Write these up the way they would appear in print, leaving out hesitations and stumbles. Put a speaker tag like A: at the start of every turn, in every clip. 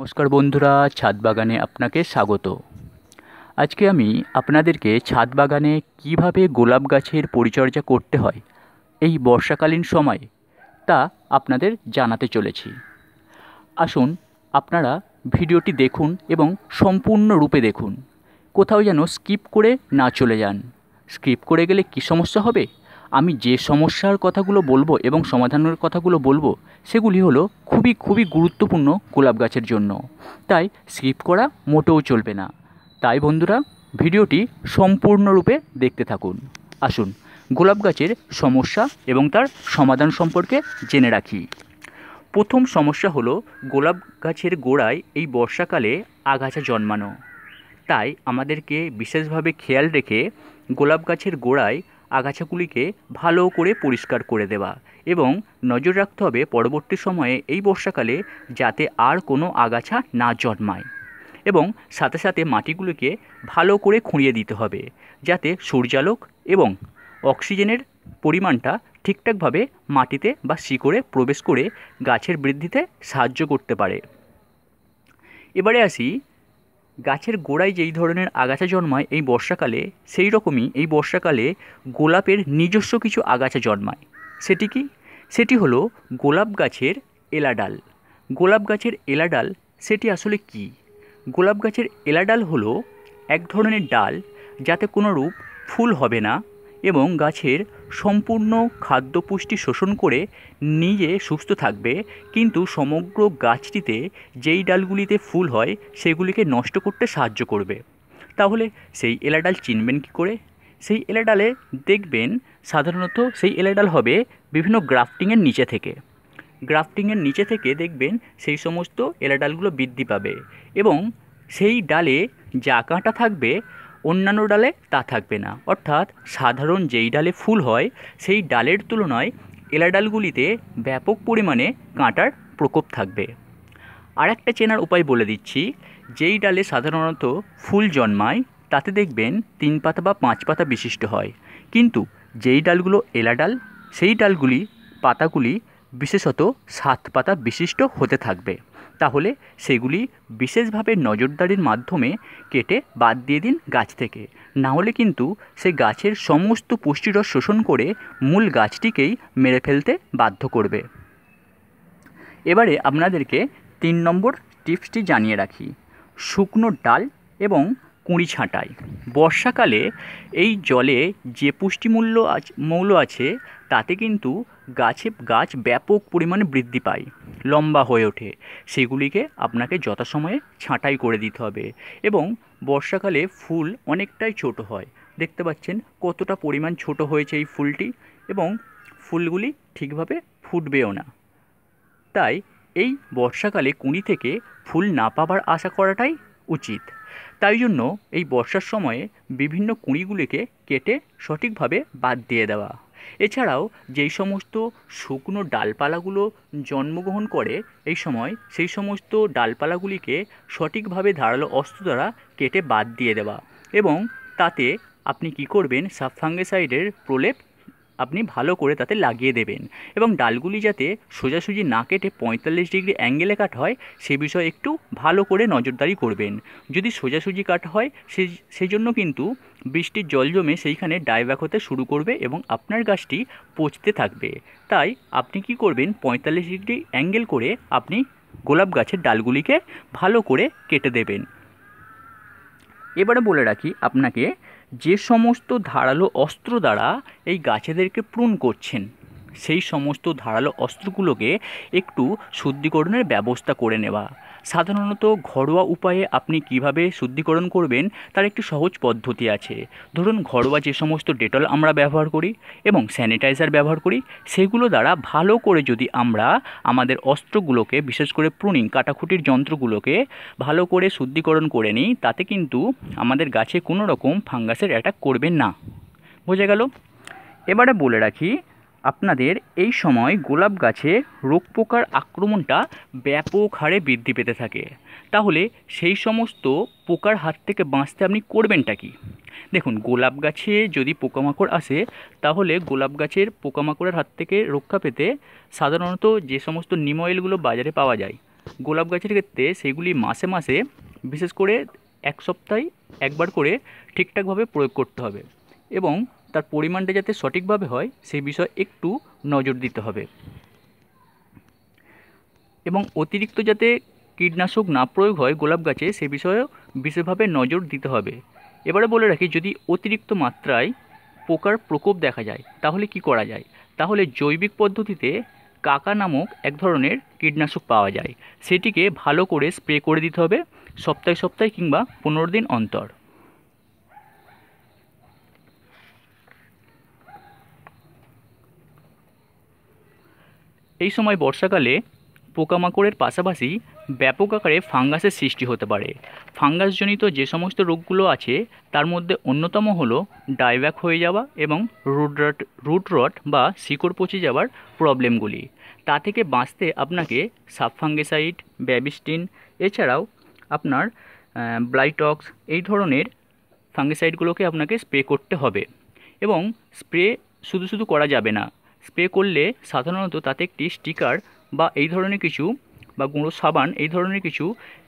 A: নমস্কার বন্ধুরা, ছাদ বাগানে আপনাকে স্বাগত। আজকে আমি আপনাদেরকে ছাদ বাগানে কিভাবে গোলাপ গাছের পরিচর্যা করতে হয় এই বর্ষাকালীন সময়ে তা আপনাদের জানাতে চলেছি। আসুন আপনারা ভিডিওটি দেখুন এবং সম্পূর্ণরূপে দেখুন, কোথাও যেন স্কিপ করে না চলে যান। স্কিপ করে গেলে কী সমস্যা হবে? আমি যে সমস্যার কথাগুলো বলবো এবং সমাধানের কথাগুলো বলবো সেগুলি হলো খুবই গুরুত্বপূর্ণ গোলাপ গাছের জন্য, তাই স্কিপ করা মোটেও চলবে না। তাই বন্ধুরা, ভিডিওটি সম্পূর্ণরূপে দেখতে থাকুন। আসুন গোলাপ গাছের সমস্যা এবং তার সমাধান সম্পর্কে জেনে রাখি। প্রথম সমস্যা হলো গোলাপ গাছের গোড়ায় এই বর্ষাকালে আগাছা জন্মানো। তাই আমাদেরকে বিশেষভাবে খেয়াল রেখে গোলাপ গাছের গোড়ায় আগাছাগুলিকে ভালো করে পরিষ্কার করে দেওয়া এবং নজর রাখতে হবে পরবর্তী সময়ে এই বর্ষাকালে যাতে আর কোনো আগাছা না জন্মায়, এবং সাথে সাথে মাটিগুলিকে ভালো করে খুঁড়িয়ে দিতে হবে যাতে সূর্যালোক এবং অক্সিজেনের পরিমাণটা ঠিকঠাকভাবে মাটিতে বা শিকড়ে প্রবেশ করে গাছের বৃদ্ধিতে সাহায্য করতে পারে। এবারে আসি, গাছের গোড়ায় যেই ধরনের আগাছা জন্মায় এই বর্ষাকালে, সেই রকমই এই বর্ষাকালে গোলাপের নিজস্ব কিছু আগাছা জন্মায়। সেটি কি? সেটি হলো গোলাপ গাছের এলাডাল। গোলাপ গাছের এলাডাল সেটি আসলে কি? গোলাপ গাছের এলাডাল হলো এক ধরনের ডাল যাতে কোনো রূপ ফুল হবে না এবং গাছের সম্পূর্ণ খাদ্য পুষ্টি শোষণ করে নিজে সুস্থ থাকবে, কিন্তু সমগ্র গাছটিতে যেই ডালগুলিতে ফুল হয় সেগুলিকে নষ্ট করতে সাহায্য করবে। তাহলে সেই এলাডাল চিনবেন কী করে? সেই এলাডালে দেখবেন সাধারণত সেই এলাডাল হবে বিভিন্ন গ্রাফটিংয়ের নিচে থেকে। গ্রাফটিংয়ের নিচে থেকে দেখবেন সেই সমস্ত এলাডালগুলো বৃদ্ধি পাবে এবং সেই ডালে যা কাঁটা থাকবে অন্যান্য ডালে তা থাকবে না। অর্থাৎ সাধারণ যেই ডালে ফুল হয় সেই ডালের তুলনায় এলাডালগুলিতে ব্যাপক পরিমাণে কাঁটার প্রকোপ থাকবে। আর একটা চেনার উপায় বলে দিচ্ছি, যেই ডালে সাধারণত ফুল জন্মায় তাতে দেখবেন 3 পাতা বা 5 পাতা বিশিষ্ট হয়, কিন্তু যেই ডালগুলো এলাডাল সেই ডালগুলি পাতাগুলি বিশেষত 7 পাতা বিশিষ্ট হতে থাকবে। তাহলে সেগুলি বিশেষভাবে নজরদারির মাধ্যমে কেটে বাদ দিয়ে দিন গাছ থেকে, না হলে কিন্তু সে গাছের সমস্ত পুষ্টিরস শোষণ করে মূল গাছটিকেই মেরে ফেলতে বাধ্য করবে। এবারে আপনাদেরকে 3 নম্বর টিপসটি জানিয়ে রাখি, শুকনো ডাল এবং কুঁড়ি ছাঁটাই। বর্ষাকালে এই জলে যে পুষ্টিমূল্য মৌল আছে তাতে কিন্তু গাছ ব্যাপক পরিমাণে বৃদ্ধি পায়, লম্বা হয়ে ওঠে। সেগুলিকে আপনাকে যথাসময়ে ছাঁটাই করে দিতে হবে এবং বর্ষাকালে ফুল অনেকটাই ছোট হয়। দেখতে পাচ্ছেন কতটা পরিমাণ ছোট হয়েছে এই ফুলটি, এবং ফুলগুলি ঠিকভাবে ফুটবেও না। তাই এই বর্ষাকালে কুঁড়ি থেকে ফুল না পাবার আশা করাটাই উচিত। তাই জন্য এই বর্ষার সময়ে বিভিন্ন কুঁড়িগুলিকে কেটে সঠিকভাবে বাদ দিয়ে দেওয়া। এছাড়াও যেই সমস্ত শুকনো ডালপালাগুলো জন্মগ্রহণ করে এই সময়, সেই সমস্ত ডালপালাগুলিকে সঠিকভাবে ধারালো অস্ত্র দ্বারা কেটে বাদ দিয়ে দেওয়া, এবং তাতে আপনি কি করবেন, সাবফাঙ্গিসাইডের প্রলেপ আপনি ভালো করে তাতে লাগিয়ে দেবেন, এবং ডালগুলি যাতে সোজাসুজি না কেটে 45 ডিগ্রি অ্যাঙ্গেলে কাটা হয় সে বিষয়ে একটু ভালো করে নজরদারি করবেন। যদি সোজাসুজি কাটা হয় সেই জন্য কিন্তু বৃষ্টির জল জমে সেইখানে ডাইব্যাক হতে শুরু করবে এবং আপনার গাছটি পচতে থাকবে। তাই আপনি কি করবেন, 45 ডিগ্রি অ্যাঙ্গেল করে আপনি গোলাপ গাছের ডালগুলিকে ভালো করে কেটে দেবেন। এবারে বলে রাখি আপনাকে, যে সমস্ত ধারালো অস্ত্র দ্বারা এই গাছেদেরকে প্রুন করছেন সেই সমস্ত ধারালো অস্ত্রগুলোকে একটু শুদ্ধিকরণের ব্যবস্থা করে নেওয়া। সাধারণত ঘরোয়া উপায়ে আপনি কিভাবে শুদ্ধিকরণ করবেন তার একটি সহজ পদ্ধতি আছে। ধরুন, ঘরোয়া যে সমস্ত ডেটল আমরা ব্যবহার করি এবং স্যানিটাইজার ব্যবহার করি, সেগুলো দ্বারা ভালো করে যদি আমরা আমাদের অস্ত্রগুলোকে, বিশেষ করে প্রুনিং কাটাকুটির যন্ত্রগুলোকে ভালো করে শুদ্ধিকরণ করে নিই, তাতে কিন্তু আমাদের গাছে কোনো রকম ফাঙ্গাসের অ্যাটাক করবে না। বোঝা গেল? এবারে বলে রাখি আপনাদের, এই সময় গোলাপ গাছে রোগ পোকার আক্রমণটা ব্যাপক হারে বৃদ্ধি পেতে থাকে। তাহলে সেই সমস্ত পোকার হাত থেকে বাঁচতে আপনি করবেনটা কি? দেখুন, গোলাপ গাছে যদি পোকামাকড় আসে তাহলে গোলাপ গাছের পোকামাকড়ের হাত থেকে রক্ষা পেতে সাধারণত যে সমস্ত নিম অয়েলগুলো বাজারে পাওয়া যায় গোলাপ গাছের ক্ষেত্রে সেগুলি মাসে মাসে, বিশেষ করে 1 সপ্তাহে একবার করে ঠিকঠাকভাবে প্রয়োগ করতে হবে এবং তার পরিমাণটা যাতে সঠিকভাবে হয় সেই বিষয়ে একটু নজর দিতে হবে এবং অতিরিক্ত যাতে কীটনাশক না প্রয়োগ হয় গোলাপ গাছে সে বিষয়েও বিশেষভাবে নজর দিতে হবে। এবারে বলে রাখি, যদি অতিরিক্ত মাত্রায় পোকার প্রকোপ দেখা যায় তাহলে কি করা যায়? তাহলে জৈবিক পদ্ধতিতে কাকা নামক এক ধরনের কীটনাশক পাওয়া যায়, সেটিকে ভালো করে স্প্রে করে দিতে হবে সপ্তাহে সপ্তাহে কিংবা 15 দিন অন্তর। এই সময় বর্ষাকালে পোকামাকড়ের পাশাপাশি ব্যাপক আকারে ফাঙ্গাসের সৃষ্টি হতে পারে। ফাঙ্গাসজনিত যে সমস্ত রোগগুলো আছে তার মধ্যে অন্যতম হলো ডাইব্যাক হয়ে যাওয়া এবং রুট রট বা শিকড় পচে যাওয়ার প্রবলেমগুলি। তা থেকে বাঁচতে আপনাকে সাবফাঙ্গিসাইড, ব্যাবিস্টিন, এছাড়াও আপনার ব্লাইটক্স এই ধরনের ফাঙ্গিসাইডগুলোকে আপনাকে স্প্রে করতে হবে এবং স্প্রে শুধু শুধু করা যাবে না। স্প্রে করলে সাধারণত তাতে একটি স্টিকার বা এই ধরনের কিছু বা গুঁড়ো সাবান এই ধরনের কিছু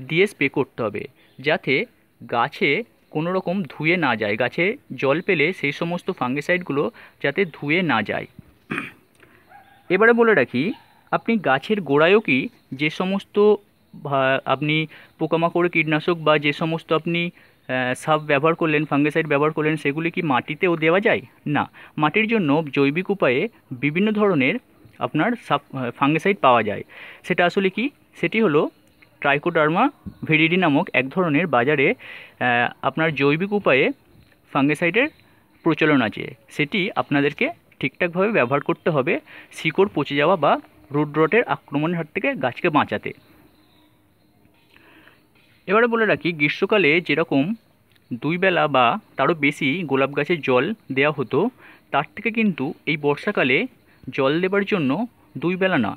A: দিয়ে স্প্রে করতে হবে, যাতে গাছে কোনো রকম ধুয়ে না যায়, গাছে জল পেলে সেই সমস্ত ফাঙ্গিসাইডগুলো যাতে ধুয়ে না যায়। এবারে বলে রাখি, আপনি গাছের গোড়ায়ও কি যে সমস্ত আপনি পোকামাকড় কীটনাশক বা যে সমস্ত আপনি সাব ব্যবহার করলেন, ফাঙ্গিসাইড ব্যবহার করলেন, সেগুলি কি মাটিতেও দেওয়া যায়? না, মাটির জন্য জৈবিক উপায়ে বিভিন্ন ধরনের আপনার ফাঙ্গিসাইড পাওয়া যায়। সেটা আসলে কি? সেটি হলো ট্রাইকোডার্মা ভিরিডি নামক এক ধরনের বাজারে আপনার জৈবিক উপায়ে ফাঙ্গিসাইডের প্রচলন আছে। সেটি আপনাদেরকে ঠিকঠাকভাবে ব্যবহার করতে হবে শিকড় পচে যাওয়া বা রুট রটের আক্রমণের হাত থেকে গাছকে বাঁচাতে। এবারে বলে রাখি, গ্রীষ্মকালে যেরকম 2 বেলা বা তারও বেশি গোলাপ গাছে জল দেওয়া হতো, তার থেকে কিন্তু এই বর্ষাকালে জল দেবার জন্য 2 বেলা না,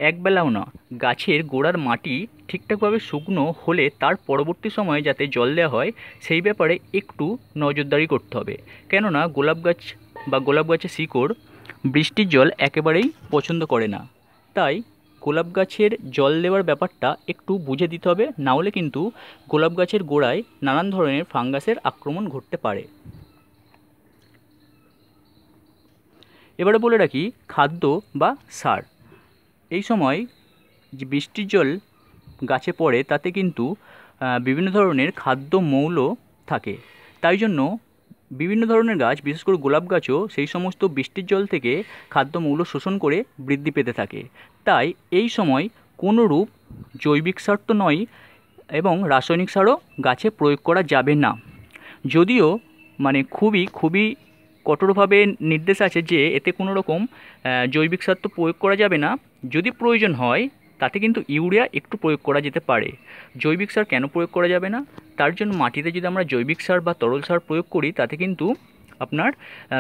A: 1 বেলাও না, গাছের গোড়ার মাটি ঠিকঠাকভাবে শুকনো হলে তার পরবর্তী সময়ে যাতে জল দেওয়া হয় সেই ব্যাপারে একটু নজরদারি করতে হবে। কেননা গোলাপ গাছ বা গোলাপ গাছের শিকড় বৃষ্টির জল একেবারেই পছন্দ করে না, তাই গোলাপ গাছের জল দেওয়ার ব্যাপারটা একটু বুঝে দিতে হবে, না হলে কিন্তু গোলাপ গাছের গোড়ায় নানান ধরনের ফাঙ্গাসের আক্রমণ ঘটতে পারে। এবারে বলে রাখি, খাদ্য বা সার। এই সময় যে বৃষ্টির জল গাছে পড়ে তাতে কিন্তু বিভিন্ন ধরনের খাদ্য মৌল থাকে, তাই জন্য বিভিন্ন ধরনের গাছ, বিশেষ করে গোলাপ গাছও সেই সমস্ত বৃষ্টির জল থেকে খাদ্য মৌল শোষণ করে বৃদ্ধি পেতে থাকে। তাই এই সময় কোনোরূপ জৈবিক সার তো নয় এবং রাসায়নিক সারও গাছে প্রয়োগ করা যাবে না। যদিও খুবই কঠোরভাবে নির্দেশ আছে যে এতে কোনো রকম জৈবিক সার তো প্রয়োগ করা যাবে না। যদি প্রয়োজন হয় তাতে কিন্তু ইউরিয়া একটু প্রয়োগ করা যেতে পারে। জৈবিক সার কেন প্রয়োগ করা যাবে না? তার জন্য মাটিতে যদি আমরা জৈবিক সার বা তরল সার প্রয়োগ করি তাতে কিন্তু আপনার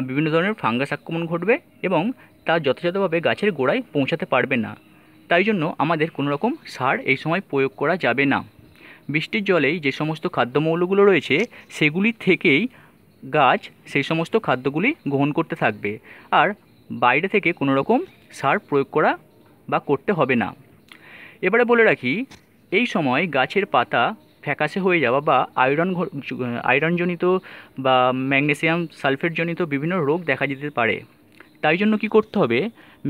A: বিভিন্ন ধরনের ফাঙ্গাস আক্রমণ ঘটবে এবং তা যথাযথভাবে গাছের গোড়ায় পৌঁছাতে পারবে না। তাই জন্য আমাদের কোনো রকম সার এই সময় প্রয়োগ করা যাবে না। বৃষ্টির জলেই যে সমস্ত খাদ্যমৌলগুলো রয়েছে সেগুলি থেকেই গাছ সেই সমস্ত খাদ্যগুলি গ্রহণ করতে থাকবে, আর বাইরে থেকে কোনো রকম সার প্রয়োগ করা বা করতে হবে না। এবারে বলে রাখি, এই সময় গাছের পাতা ফ্যাকাশে হয়ে যাওয়া বা আয়রনজনিত বা ম্যাগনেসিয়াম সালফেটজনিত বিভিন্ন রোগ দেখা যেতে পারে। তাই জন্য কি করতে হবে,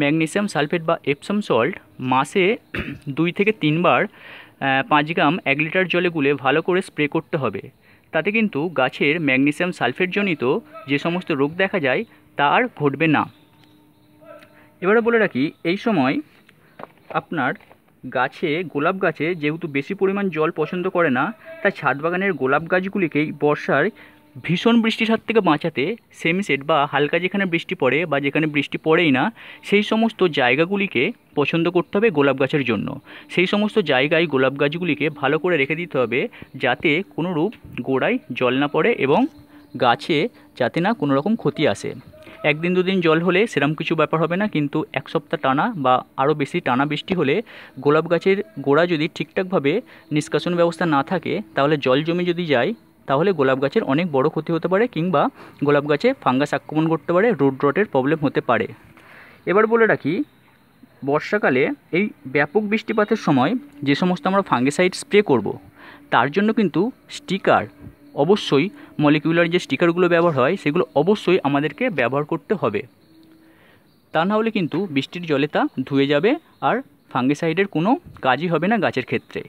A: ম্যাগনেসিয়াম সালফেট বা এপসাম সল্ট মাসে 2 থেকে 3 বার 5 গ্রাম 1 লিটার জলে গুলে ভালো করে স্প্রে করতে হবে। তাতে কিন্তু গাছের ম্যাগনেসিয়াম সালফেটজনিত যে সমস্ত রোগ দেখা যায় তা আর ঘটবে না। এবারে বলে রাখি, এই সময় আপনার গোলাপ গাছে যেহেতু বেশি পরিমাণ জল পছন্দ করে না, তাই ছাদ বাগানের গোলাপ গাছগুলিকেই বর্ষার ভীষণ বৃষ্টির হাত থেকে বাঁচাতে সেমিসেট বা হালকা যেখানে বৃষ্টি পড়ে বা যেখানে বৃষ্টি পড়েই না সেই সমস্ত জায়গাগুলিকে পছন্দ করতে হবে গোলাপ গাছের জন্য। সেই সমস্ত জায়গায় গোলাপ গাছগুলিকে ভালো করে রেখে দিতে হবে যাতে কোনোরূপ গোড়ায় জল না পড়ে এবং গাছে যাতে না কোনো রকম ক্ষতি আসে। 1 দিন 2 দিন জল হলে সেরকম কিছু ব্যাপার হবে না, কিন্তু 1 সপ্তাহ টানা বা আরও বেশি টানা বৃষ্টি হলে গোলাপ গাছের গোড়া যদি ঠিকঠাকভাবে নিষ্কাশন ব্যবস্থা না থাকে তাহলে জল জমে যদি যায় তাহলে গোলাপ গাছের অনেক বড় ক্ষতি হতে পারে কিংবা গোলাপ গাছে ফাঙ্গাস আক্রমণ করতে পারে, রুট রটের প্রবলেম হতে পারে। এবার বলে রাখি, বর্ষাকালে এই ব্যাপক বৃষ্টিপাতের সময় যে সমস্ত আমরা ফাঙ্গিসাইড স্প্রে করব, তার জন্য কিন্তু স্টিকার অবশ্যই, মলিকিউলার যে স্টিকারগুলো ব্যবহার হয় সেগুলো অবশ্যই আমাদেরকে ব্যবহার করতে হবে। তা না হলে কিন্তু বৃষ্টির জলে তা ধুয়ে যাবে আর ফাঙ্গিসাইডের কোনো কাজই হবে না গাছের ক্ষেত্রে।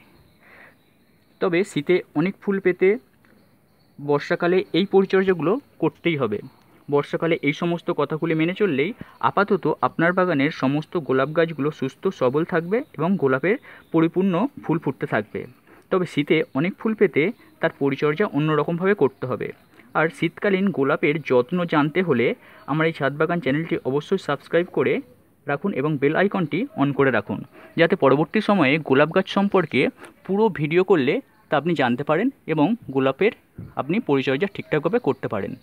A: তবে শীতে অনেক ফুল পেতে বর্ষাকালে এই পরিচর্যাগুলো করতেই হবে। বর্ষাকালে এই সমস্ত কথাগুলি মেনে চললেই আপাতত আপনার বাগানের সমস্ত গোলাপ গাছগুলো সুস্থ সবল থাকবে এবং গোলাপের পরিপূর্ণ ফুল ফুটতে থাকবে। তবে শীতে অনেক ফুল পেতে তার পরিচর্যা অন্যরকমভাবে করতে হবে। আর শীতকালীন গোলাপের যত্ন জানতে হলে আমার এই ছাদ বাগান চ্যানেলটি অবশ্যই সাবস্ক্রাইব করে রাখুন এবং বেল আইকনটি অন করে রাখুন, যাতে পরবর্তী সময়ে গোলাপ গাছ সম্পর্কে পুরো ভিডিও করলে তা আপনি জানতে পারেন এবং গোলাপের আপনি পরিচর্যা ঠিকঠাকভাবে করতে পারেন।